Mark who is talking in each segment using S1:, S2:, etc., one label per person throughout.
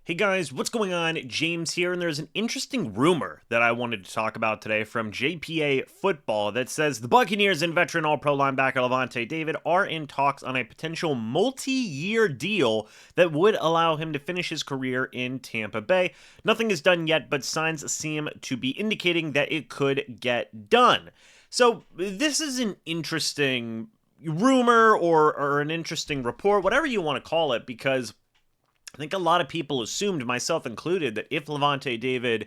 S1: Hey guys, what's going on? James here, and there's an interesting rumor that I wanted to talk about today from JPA Football that says the Buccaneers and veteran All-Pro linebacker Lavonte David are in talks on a potential multi-year deal that would allow him to finish his career in Tampa Bay. Nothing is done yet, but signs seem to be indicating that it could get done. So this is an interesting rumor or an interesting report, whatever you want to call it, because I think a lot of people assumed, myself included, that if Lavonte David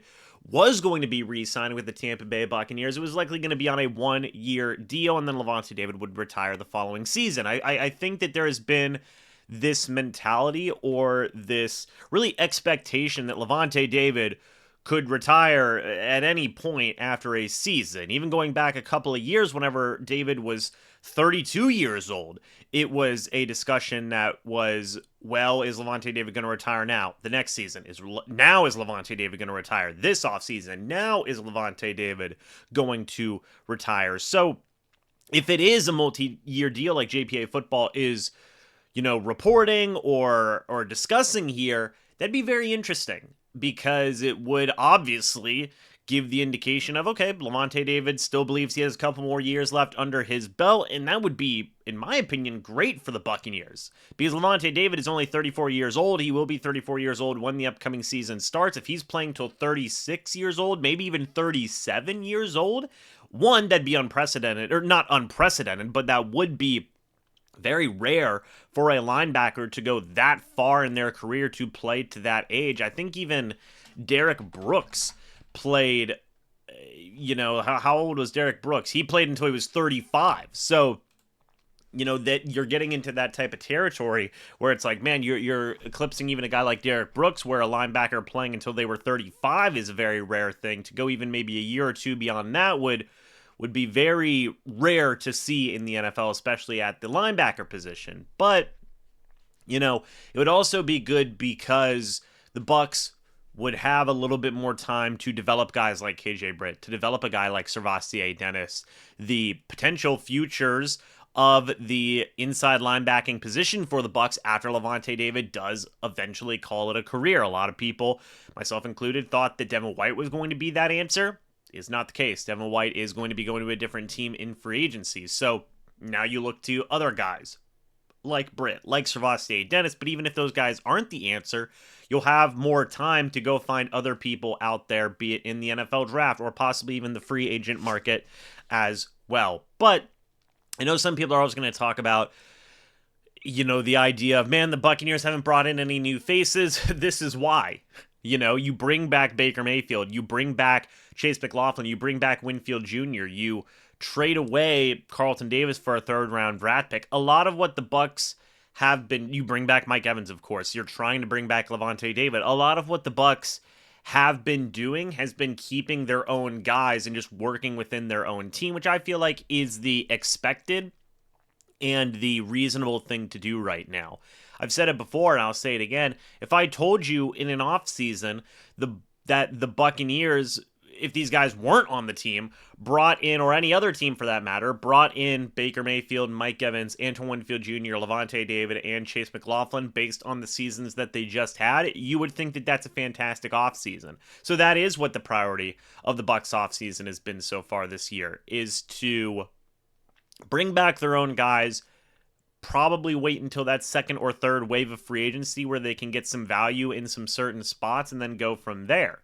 S1: was going to be re-signed with the Tampa Bay Buccaneers, it was likely going to be on a one-year deal, and then Lavonte David would retire the following season. I think that there has been this mentality or this really expectation that Lavonte David could retire at any point after a season. Even going back a couple of years, whenever David was 32 years old, it was a discussion that was, well, is Lavonte David going to retire now? The next season is Lavonte David going to retire? This offseason, now is Lavonte David going to retire? So if it is a multi-year deal like JPA Football is, reporting or discussing here, that'd be very interesting, because it would obviously give the indication of, okay, Lavonte David still believes he has a couple more years left under his belt, and that would be, in my opinion, great for the Buccaneers, because Lavonte David is only 34 years old. He will be 34 years old when the upcoming season starts. If he's playing till 36 years old, maybe even 37 years old, one, that'd be unprecedented, or not unprecedented, but that would be very rare for a linebacker to go that far in their career to play to that age. I think even Derek Brooks played, how old was Derek Brooks? He played until he was 35. So, that you're getting into that type of territory where it's like, man, you're eclipsing even a guy like Derek Brooks, where a linebacker playing until they were 35 is a very rare thing. To go even maybe a year or two beyond that would be very rare to see in the NFL, especially at the linebacker position. But, it would also be good because the Bucs would have a little bit more time to develop guys like KJ Britt, to develop a guy like Servastier Dennis, the potential futures of the inside linebacking position for the Bucs after Lavonte David does eventually call it a career. A lot of people, myself included, thought that Devin White was going to be that answer. Is not the case. Devin White is going to be going to a different team in free agency. So now you look to other guys like Britt, like Servastier Dennis, but even if those guys aren't the answer, you'll have more time to go find other people out there, be it in the NFL draft or possibly even the free agent market as well. But I know some people are always going to talk about, the idea of, man, the Buccaneers haven't brought in any new faces. This is why. You bring back Baker Mayfield, you bring back Chase McLaughlin, you bring back Winfield Jr., you trade away Carlton Davis for a third-round draft pick. A lot of what the Bucs have been, you bring back Mike Evans, of course. You're trying to bring back Lavonte David. A lot of what the Bucs have been doing has been keeping their own guys and just working within their own team, which I feel like is the expected and the reasonable thing to do right now. I've said it before, and I'll say it again. If I told you in an offseason that the Buccaneers, if these guys weren't on the team, brought in, or any other team for that matter, brought in Baker Mayfield, Mike Evans, Antoine Winfield Jr., Lavonte David, and Chase McLaughlin based on the seasons that they just had, you would think that that's a fantastic offseason. So that is what the priority of the Bucs offseason has been so far this year, is to bring back their own guys, probably wait until that second or third wave of free agency where they can get some value in some certain spots and then go from there.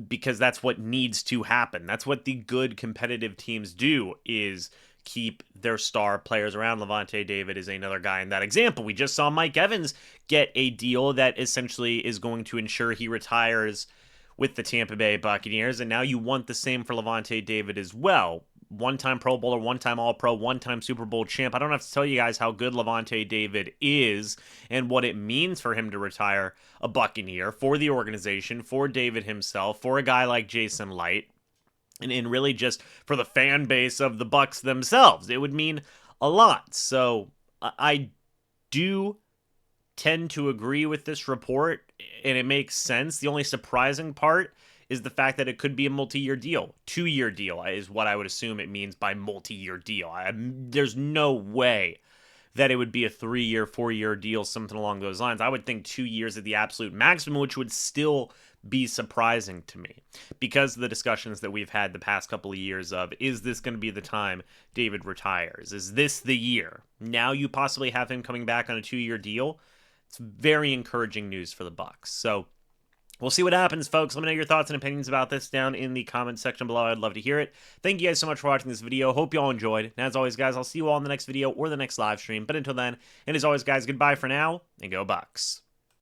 S1: Because that's what needs to happen. That's what the good competitive teams do, is keep their star players around. Lavonte David is another guy in that example. We just saw Mike Evans get a deal that essentially is going to ensure he retires with the Tampa Bay Buccaneers, and now you want the same for Lavonte David as well. One-time Pro Bowler, one-time All-Pro, one-time Super Bowl champ. I don't have to tell you guys how good Lavonte David is and what it means for him to retire a Buccaneer, for the organization, for David himself, for a guy like Jason Light, and really just for the fan base of the Bucs themselves. It would mean a lot. So I do tend to agree with this report, and it makes sense. The only surprising part is the fact that it could be a multi-year deal. 2-year deal is what I would assume it means by multi-year deal. There's no way that it would be a 3-year, 4-year deal, something along those lines. I would think 2 years at the absolute maximum, which would still be surprising to me because of the discussions that we've had the past couple of years of, is this going to be the time David retires? Is this the year? Now you possibly have him coming back on a 2-year deal. It's very encouraging news for the Bucs. So we'll see what happens, folks. Let me know your thoughts and opinions about this down in the comments section below. I'd love to hear it. Thank you guys so much for watching this video. Hope you all enjoyed. And as always, guys, I'll see you all in the next video or the next live stream. But until then, and as always, guys, goodbye for now, and go Bucs.